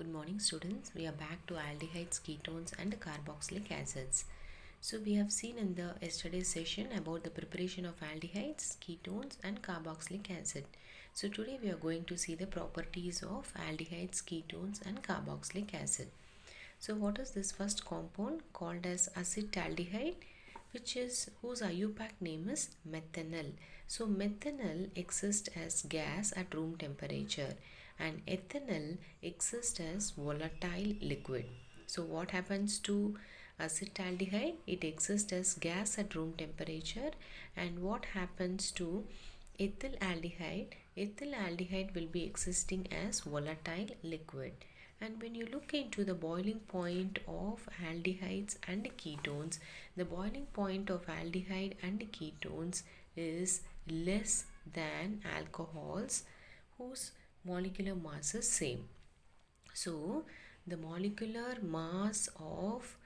Good morning students. We are back to aldehydes, ketones and carboxylic acids. So we have seen in the yesterday's session about the preparation of aldehydes, ketones and carboxylic acid. So today we are going to see the properties of aldehydes, ketones and carboxylic acid. So what is this first compound called as acetaldehyde, which is whose IUPAC name is methanol. So methanol exists as gas at room temperature and ethanol exists as volatile liquid. So what happens to acetaldehyde? It exists as gas at room temperature. And what happens to ethyl aldehyde? Ethyl aldehyde will be existing as volatile liquid. And when you look into the boiling point of aldehydes and ketones, the boiling point of aldehyde and ketones is less than alcohols whose molecular mass is same. So the molecular mass of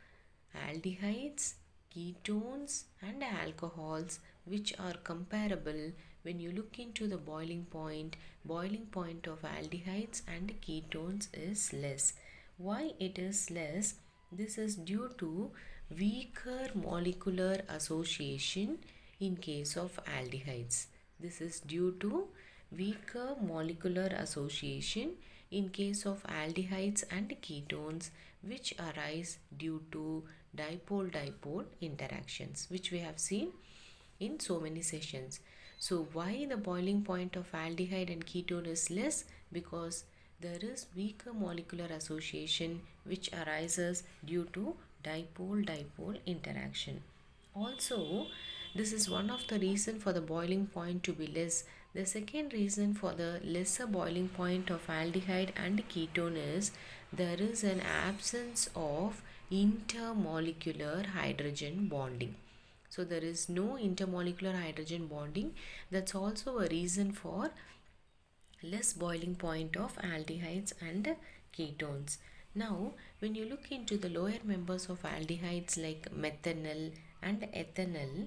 aldehydes, ketones and alcohols which are comparable when you look into the boiling point of aldehydes and ketones is less. Why it is less? This is due to weaker molecular association in case of aldehydes. This is due to weaker molecular association in case of aldehydes and ketones which arise due to dipole-dipole interactions, which we have seen in so many sessions. So why the boiling point of aldehyde and ketone is less? Because there is weaker molecular association which arises due to dipole-dipole interaction. Also, this is one of the reason for the boiling point to be less. The second reason for the lesser boiling point of aldehyde and ketone is there is an absence of intermolecular hydrogen bonding. So there is no intermolecular hydrogen bonding. That's also a reason for less boiling point of aldehydes and ketones. Now, when you look into the lower members of aldehydes like methanol and ethanol,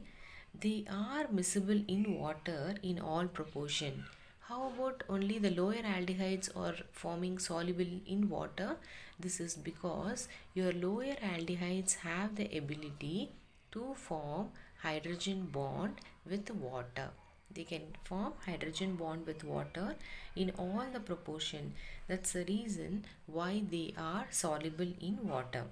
they are miscible in water in all proportion. How about only the lower aldehydes are forming soluble in water? This is because your lower aldehydes have the ability to form hydrogen bond with water. They can form hydrogen bond with water in all the proportion. That's the reason why they are soluble in water.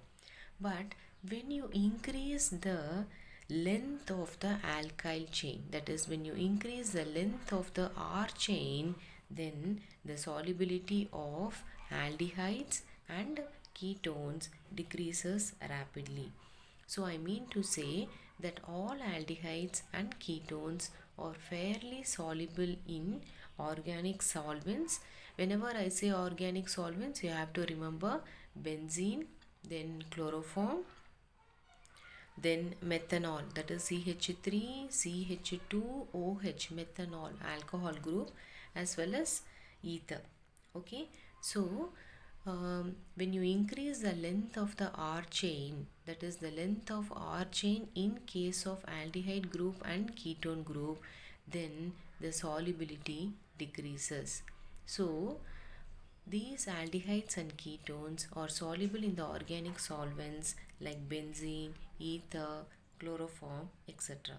But when you increase the length of the alkyl chain, that is when you increase the length of the R chain, then the solubility of aldehydes and ketones decreases rapidly. So I mean to say that all aldehydes and ketones are fairly soluble in organic solvents. Whenever I say organic solvents, you have to remember benzene, then chloroform, then methanol, that is CH3, CH2OH, methanol, alcohol group, as well as ether. Okay, so when you increase the length of the R chain, that is the length of R chain in case of aldehyde group and ketone group, then the solubility decreases. So these aldehydes and ketones are soluble in the organic solvents like benzene, ether, chloroform, etc.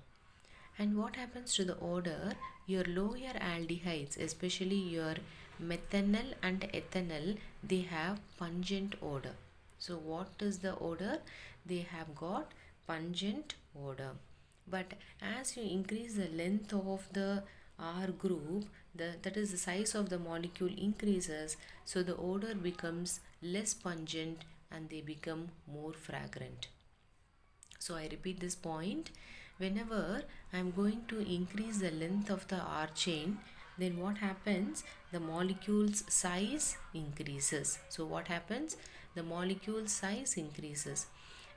And what happens to the odor? Your lower aldehydes, especially your methanol and ethanol, they have pungent odor. So what is the odor? They have got pungent odor. But as you increase the length of the R group, that is the size of the molecule increases, so the odor becomes less pungent and they become more fragrant. So I repeat this point. Whenever I am going to increase the length of the R chain, then what happens? The molecule's size increases. So what happens? The molecule size increases.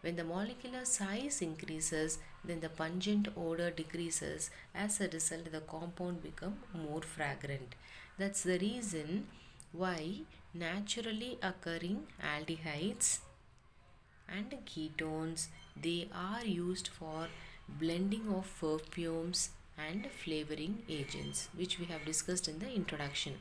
When the molecular size increases, then the pungent odor decreases. As a result, the compound become more fragrant. That's the reason why naturally occurring aldehydes and ketones, they are used for blending of perfumes and flavoring agents, which we have discussed in the introduction.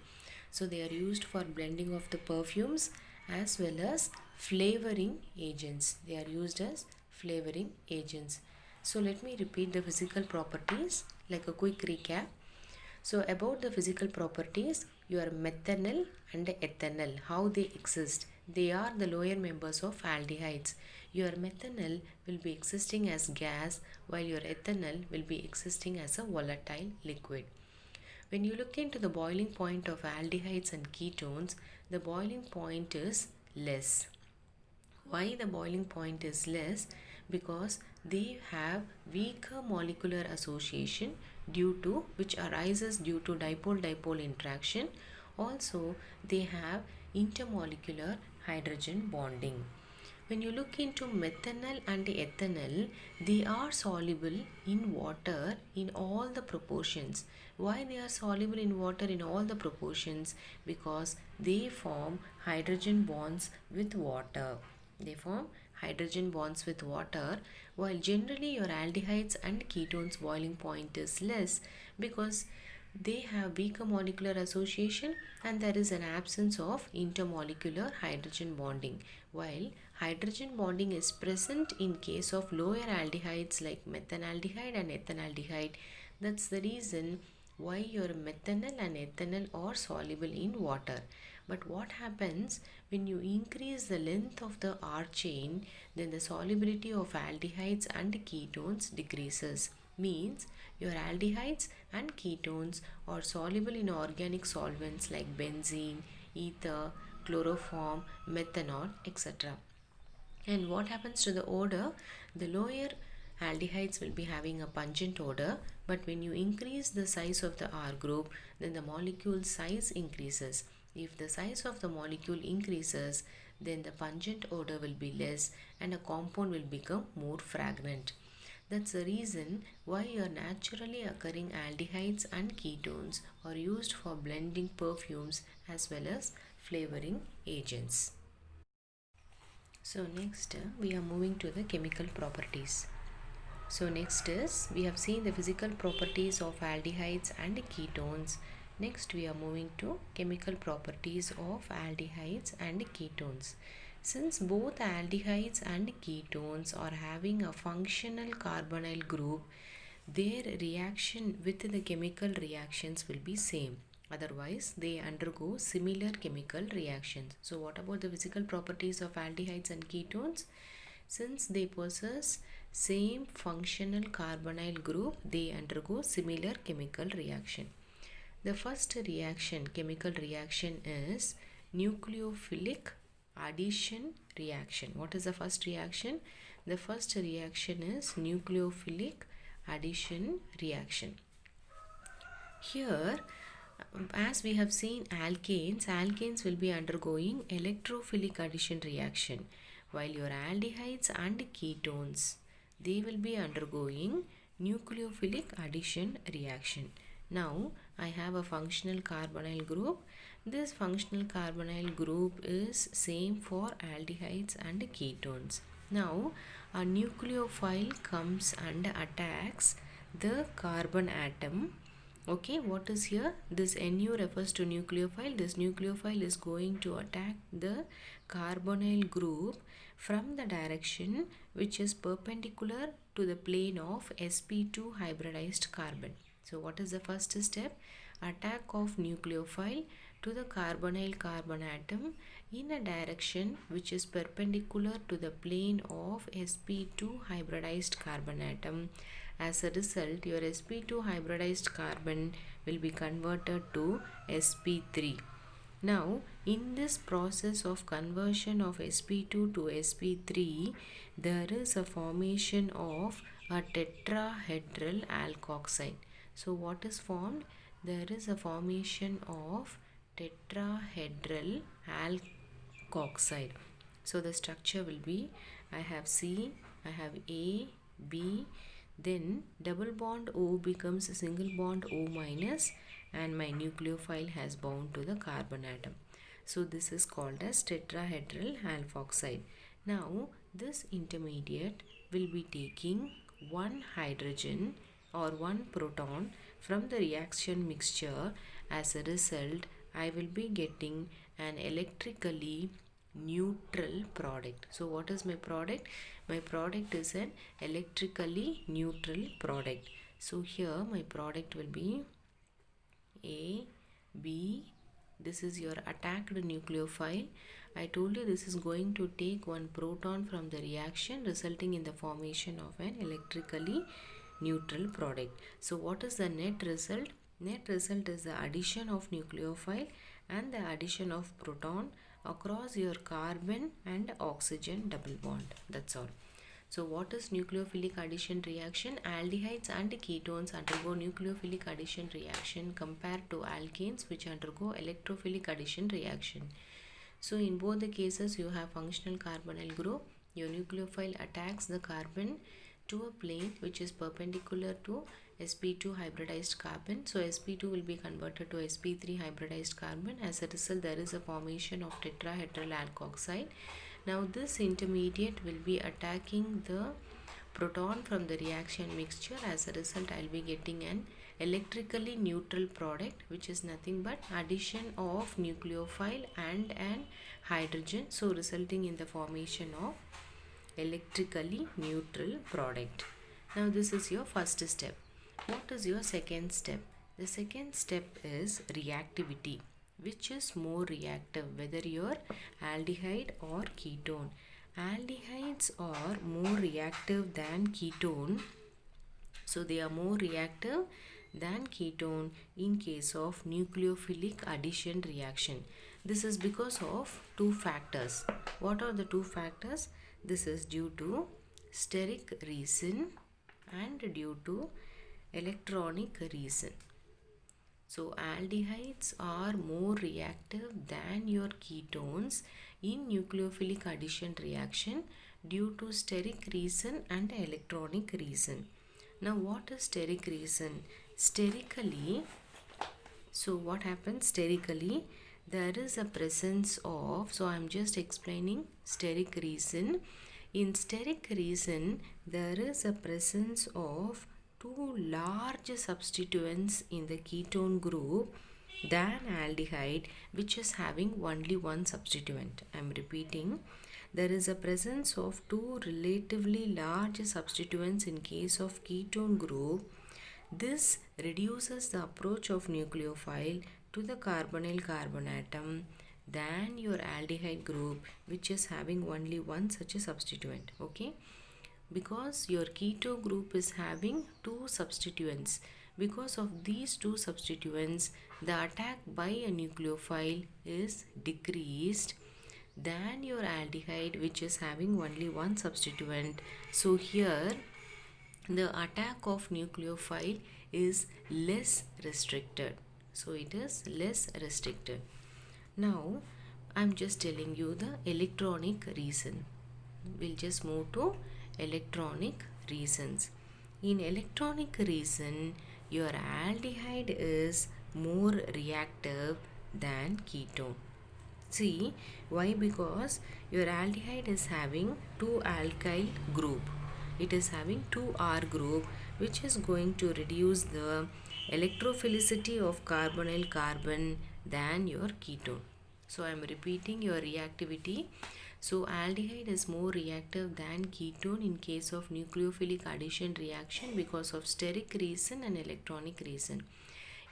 So they are used for blending of the perfumes as well as flavoring agents. They are used as flavoring agents. So let me repeat the physical properties like a quick recap. So about the physical properties, your methanol and ethanol, how they exist. They are the lower members of aldehydes. Your methanol will be existing as gas while your ethanol will be existing as a volatile liquid. When you look into the boiling point of aldehydes and ketones, the boiling point is less. Why the boiling point is less? Because they have weaker molecular association due to which arises due to dipole-dipole interaction. Also, they have intermolecular hydrogen bonding. When you look into methanol and ethanol, they are soluble in water in all the proportions. Why they are soluble in water in all the proportions? Because they form hydrogen bonds with water. They form hydrogen bonds with water, while generally your aldehydes and ketones boiling point is less because they have weaker molecular association and there is an absence of intermolecular hydrogen bonding. While hydrogen bonding is present in case of lower aldehydes like methanaldehyde and ethanaldehyde. That's the reason why your methanol and ethanol are soluble in water. But what happens when you increase the length of the R chain, then the solubility of aldehydes and ketones decreases. Means your aldehydes and ketones are soluble in organic solvents like benzene, ether, chloroform, methanol, etc. And what happens to the odor? The lower aldehydes will be having a pungent odor, but when you increase the size of the R group, then the molecule size increases. If the size of the molecule increases, then the pungent odor will be less and a compound will become more fragrant. That's the reason why your naturally occurring aldehydes and ketones are used for blending perfumes as well as flavoring agents. So next we are moving to the chemical properties. So next is we have seen the physical properties of aldehydes and ketones. Next we are moving to chemical properties of aldehydes and ketones. Since both aldehydes and ketones are having a functional carbonyl group, their reaction with the chemical reactions will be same. Otherwise, they undergo similar chemical reactions. So, what about the physical properties of aldehydes and ketones? Since they possess same functional carbonyl group, they undergo similar chemical reaction. The first reaction, chemical reaction is nucleophilic addition reaction. What is the first reaction? The first reaction is nucleophilic addition reaction. Here, as we have seen alkanes will be undergoing electrophilic addition reaction, while your aldehydes and ketones, they will be undergoing nucleophilic addition reaction. Now, I have a functional carbonyl group. This functional carbonyl group is same for aldehydes and ketones. Now, a nucleophile comes and attacks the carbon atom. Okay, what is here? This Nu refers to nucleophile. This nucleophile is going to attack the carbonyl group from the direction which is perpendicular to the plane of sp2 hybridized carbon. So what is the first step? Attack of nucleophile to the carbonyl carbon atom in a direction which is perpendicular to the plane of sp2 hybridized carbon atom. As a result, your sp2 hybridized carbon will be converted to sp3. Now, in this process of conversion of sp2 to sp3, there is a formation of a tetrahedral alkoxide. So, what is formed? There is a formation of tetrahedral alkoxide. So, the structure will be I have C, I have A, B, then double bond O becomes a single bond O minus and my nucleophile has bound to the carbon atom. So this is called as tetrahedral alkoxide. Now this intermediate will be taking one hydrogen or one proton from the reaction mixture. As a result, I will be getting an electrically neutral product. So what is my product? My product is an electrically neutral product. So here my product will be A, B. This is your attacked nucleophile. I told you this is going to take one proton from the reaction, resulting in the formation of an electrically neutral product. So what is the net result? Net result is the addition of nucleophile and the addition of proton across your carbon and oxygen double bond. That's all. So what is nucleophilic addition reaction? Aldehydes and ketones undergo nucleophilic addition reaction compared to alkanes which undergo electrophilic addition reaction. So in both the cases you have functional carbonyl group. Your nucleophile attacks the carbon to a plane which is perpendicular to sp2 hybridized carbon. So sp2 will be converted to sp3 hybridized carbon. As a result, there is a formation of tetrahedral alkoxide. Now this intermediate will be attacking the proton from the reaction mixture. As a result, I will be getting an electrically neutral product, which is nothing but addition of nucleophile and an hydrogen, so resulting in the formation of electrically neutral product. Now this is your first step. What is your second step? The second step is reactivity. Which is more reactive, whether your aldehyde or ketone? Aldehydes are more reactive than ketone. So they are more reactive than ketone in case of nucleophilic addition reaction. This is because of two factors. What are the two factors? This is due to steric reason and due to electronic reason. So aldehydes are more reactive than your ketones in nucleophilic addition reaction due to steric reason and electronic reason. Now what is steric reason? Sterically, so what happens sterically? There is a presence of, so I am just explaining steric reason. In steric reason, there is a presence of two large substituents in the ketone group than aldehyde, which is having only one substituent. I am repeating, there is a presence of two relatively large substituents in case of ketone group. This reduces the approach of nucleophile to the carbonyl carbon atom than your aldehyde group, which is having only one such a substituent. Okay, because your keto group is having two substituents. Because of these two substituents, the attack by a nucleophile is decreased than your aldehyde, which is having only one substituent. So here the attack of nucleophile is less restricted. So it is less restricted. Now I'm just telling you the electronic reason. We'll just move to electronic reasons. In electronic reason, your aldehyde is more reactive than ketone. See why? Because your aldehyde is having two alkyl group. It is having 2R group, which is going to reduce the electrophilicity of carbonyl carbon than your ketone. So I am repeating your reactivity. So aldehyde is more reactive than ketone in case of nucleophilic addition reaction because of steric reason and electronic reason.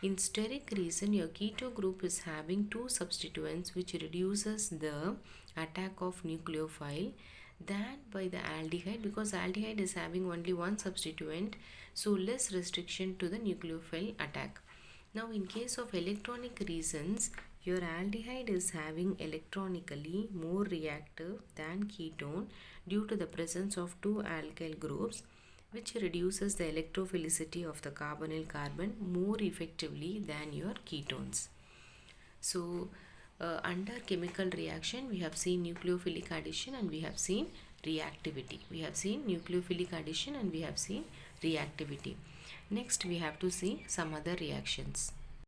In steric reason, your keto group is having two substituents which reduces the attack of nucleophile than by the aldehyde, because aldehyde is having only one substituent, so less restriction to the nucleophile attack. Now in case of electronic reasons, your aldehyde is having electronically more reactive than ketone due to the presence of two alkyl groups, which reduces the electrophilicity of the carbonyl carbon more effectively than your ketones. So under chemical reaction, we have seen nucleophilic addition and we have seen reactivity. We have seen nucleophilic addition and we have seen reactivity. Next we have to see some other reactions.